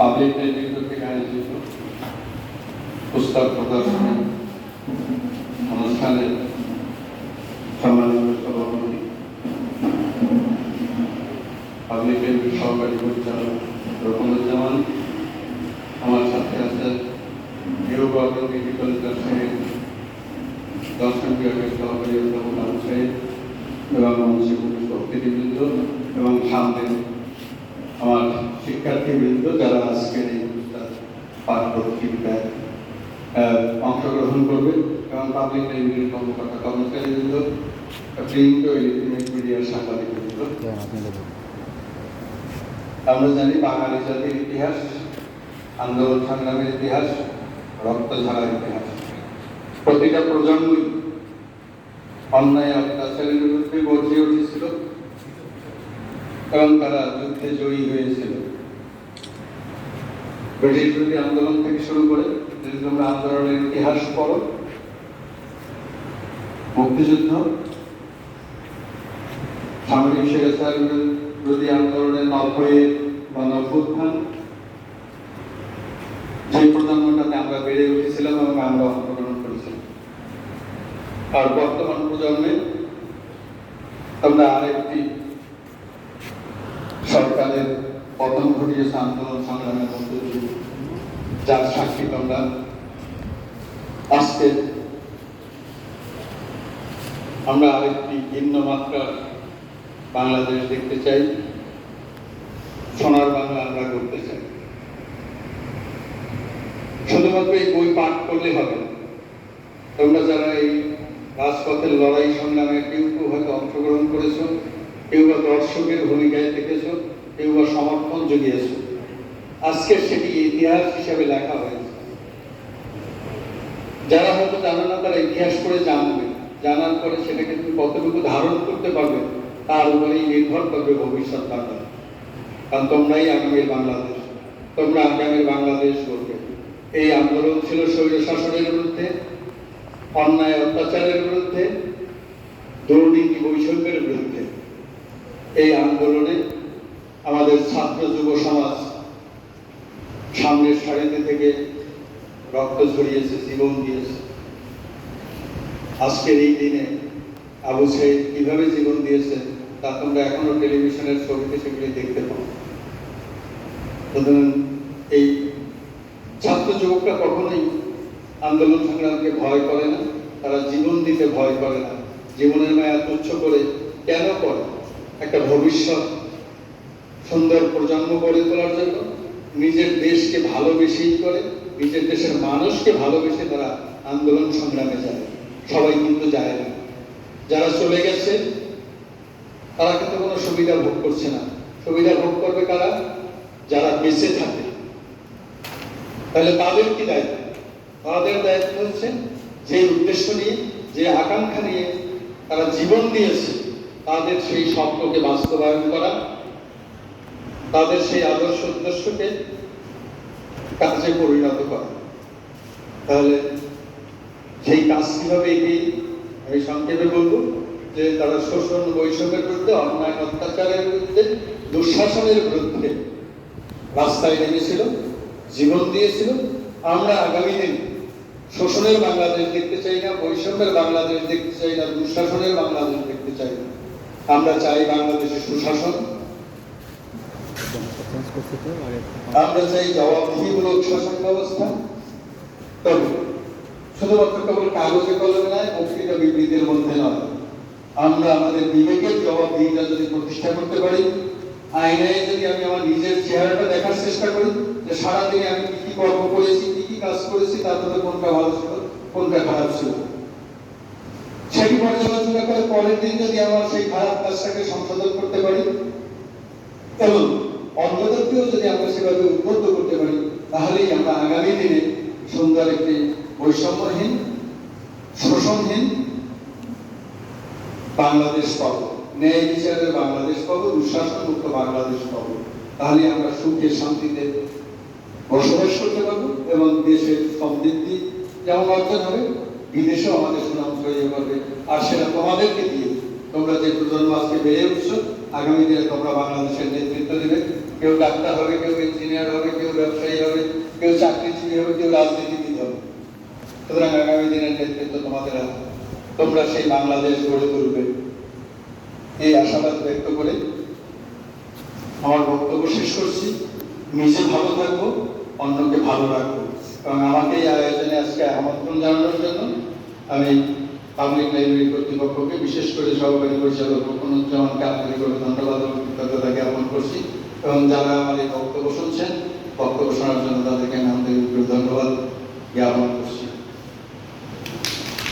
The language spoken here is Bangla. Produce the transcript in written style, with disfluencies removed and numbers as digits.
পাবলিক লাইব্রেরি থেকে আয়োজিত পুস্তক প্রদর্শনী অনুষ্ঠানের সম্মানিত সভাপতি, পাবলিক লাইব্রেরির সহকারী পরিচালক রকমুজ্জামান, আমার সাথে আছেন নিয়োগবর্গ মেডিকেল দর্শন বিভাগের সহকারী অধ্যাপক আবু সাহেব এবং মঞ্চে অতিথিবৃন্দ এবং সামনে আমার শিক্ষার্থীবৃন্দ যারা আজকের এই পাঠ বক্তৃতায় অংশগ্রহণ করবে এবং পাবলিক লাইব্রেরির কর্মকর্তা কর্মচারীবৃন্দ, প্রিন্ট ও ইলেকট্রনিক মিডিয়ার সাংবাদিকবৃন্দ। আমরা জানি বাঙালি জাতির ইতিহাস আন্দোলন সংগ্রামের ইতিহাস, রক্ত ঝরার ইতিহাস। প্রতিটা প্রজন্মই অন্যায় অত্যাচারের বিরুদ্ধে গর্জে উঠেছিল এবং তারা যুদ্ধে জয়ী হয়েছিল। ব্রিটিশ বিরোধী আন্দোলন থেকে শুরু করে যদি তোমরা আন্দোলনের ইতিহাস পড়ো, মুক্তিযুদ্ধ, সামরিক স্বৈরাচার বিরোধী আন্দোলনের 90-এর গণঅভ্যুত্থান, যে প্রজন্মটাতে আমরা বেড়ে উঠেছিলাম এবং আমরা অংশগ্রহণ করেছিলাম। আর বর্তমান প্রজন্মে তোমরা আরেকটি সরকারের পতন ঘটিয়েছে আন্দোলন সংগ্রামের মধ্যে দিয়ে, যার সাক্ষী তোমরা আজকে। আমরা আরেকটি ভিন্ন মাত্রার বাংলাদেশ দেখতে চাই, সোনার বাংলা আমরা করতে চাই। শুধুমাত্র এই বই পাঠ করলে হবে না। তোমরা যারা এই রাজপথের লড়াই সংগ্রামে কেউ কেউ হয়তো অংশগ্রহণ করেছো, কেউ বা দর্শকের ভূমিকায় থেকেছো, কেউ বা সমর্থন জুগিয়েছো, আজকে সেটি ইতিহাস হিসাবে লেখা হয়েছে। যারা হয়তো জানে না তারা ইতিহাস করে জানবে, জানার পরে সেটাকে তুমি কতটুকু ধারণ করতে পারবে তার উপরেই নির্ভর করবে ভবিষ্যৎ বাংলাদেশ। কারণ তোমরাই আগামীর বাংলাদেশ, তোমরা আগামীর বাংলাদেশ করবে। এই আন্দোলন ছিল স্বৈর শাসনের বিরুদ্ধে, অন্যায় অত্যাচারের বিরুদ্ধে, দুর্নীতি বৈষম্যের বিরুদ্ধে। এই আন্দোলনে আমাদের ছাত্র যুব সমাজ সামনের সারিতে থেকে রক্ত ঝরিয়েছে, জীবন দিয়েছে। আজকের এই দিনে আবু সাইদ কিভাবে জীবন দিয়েছে তা তোমরা এখনো টেলিভিশনের ছবিতে সেগুলি দেখতে পাও। এই ছাত্র যুবকরা কখনোই আন্দোলন সংগ্রামকে ভয় করে না, তারা জীবন দিতে ভয় করে না। জীবনের মায়া তুচ্ছ করে কেন করে? একটা ভবিষ্যৎ সুন্দর প্রজন্ম গড়ে তোলার জন্য, নিজের দেশকে ভালোবেসেই করে, নিজের দেশের মানুষকে ভালোবেসে তারা আন্দোলন সংগ্রামে যায়। সবাই কিন্তু যায় না। যারা চলে গেছে তারা কিন্তু কোনো সুবিধা ভোগ করছে না। সুবিধা ভোগ করবে কারা? যারা বেঁচে থাকে। তাহলে তাদের কি দায়িত্ব? তাদের দায়িত্ব হচ্ছে যে উদ্দেশ্য নিয়ে, যে আকাঙ্ক্ষা নিয়ে তারা জীবন দিয়েছে, তাদের সেই স্বপ্নকে বাস্তবায়ন করা, তাদের সেই আদর্শ উদ্দেশ্যকে কাজে পরিণত করা। তাহলে সেই কাজ কিভাবে এগিয়ে, আমি সংক্ষেপে বলবো যে তারা শোষণ বৈষম্যের বিরুদ্ধে, অন্যায় অত্যাচারের বিরুদ্ধে, দুঃশাসনের বিরুদ্ধে রাস্তায় নেমেছিল, জীবন দিয়েছিল। আমরা আগামী দিন শোষণের বাংলাদেশ দেখতে চাই না, বৈষম্যের বাংলাদেশ দেখতে চাই না, দুঃশাসনের বাংলাদেশ দেখতে চাই না। আমরা চাই বাংলাদেশে সুশাসন, আমরা চাই জবাবদিহিমূলক শাসন ব্যবস্থা। তবে শুধুমাত্র কেবল কাগজে কলমে নয়, বক্তৃতা বিবৃতির মধ্যে নয়, আমরা আমাদের বিবেকের জবাবদিহিতা যদি প্রতিষ্ঠা করতে পারি, আয়নায় যদি আমি আমার নিজের চেহারাটা দেখার চেষ্টা করি যে সারাদিনে আমি কি কি কর্ম করেছি, কি কি কাজ করেছি, তার মধ্যে কোনটা ভালো ছিল, কোনটা খারাপ ছিল, সেটি পর্যালোচনা করে পরের দিন যদি আমার সেই খারাপ কাজটাকে সংশোধন করতে পারি এবং অন্যদেরকেও যদি আমরা সেভাবে উদ্বুদ্ধ করতে পারি, তাহলেই আমরা আগামী দিনে সুন্দর একটি বৈষম্যহীন, শোষণহীন বাংলাদেশ পাবো, ন্যায় বিচারের বাংলাদেশ পাবো, দুঃশাসন মুক্ত বাংলাদেশ পাবো। তাহলে আমরা সুখে শান্তিতে বসবাস করতে পারবো এবং দেশের সমৃদ্ধি যেমন অর্জন হবে, বিদেশেও আমাদের সুনাম ছড়িয়ে পড়বে। আর সেটা তোমাদেরকে দিয়ে, তোমরা যে প্রজন্ম আজকে বেড়ে উঠছো, আগামী দিনে তোমরা বাংলাদেশের নেতৃত্ব দেবে। কেউ ডাক্তার হবে, কেউ ইঞ্জিনিয়ার হবে, কেউ কেউ ব্যবসায়ী হবে, কেউ চাকরিজীবী হবে, কেউ রাজনীতিবিদ হবে। সুতরাং আগামী দিনের নেতৃত্ব তোমাদের হাতে। তোমরা সেই বাংলাদেশ গড়ে তুলবে, এই আশাবাদ ব্যক্ত করে আমার বক্তব্য শেষ করছি। নিজে ভালো থাকবো, অন্যকে ভালো রাখবো। এবং আমাকে এই আয়োজনে আজকে আমন্ত্রণ জানানোর জন্য আমি পাবলিক লাইব্রেরি কর্তৃপক্ষকে, বিশেষ করে সহকারী পরিচালক রূপনুজ্জামানকে আন্তরিকভাবে ধন্যবাদ এবং কৃতজ্ঞতা জ্ঞাপন করছি। এবং যারা আমার এই বক্তব্য শুনছেন, বক্তব্য শোনার জন্য তাদেরকে আমি আন্তরিকভাবে ধন্যবাদ জ্ঞাপন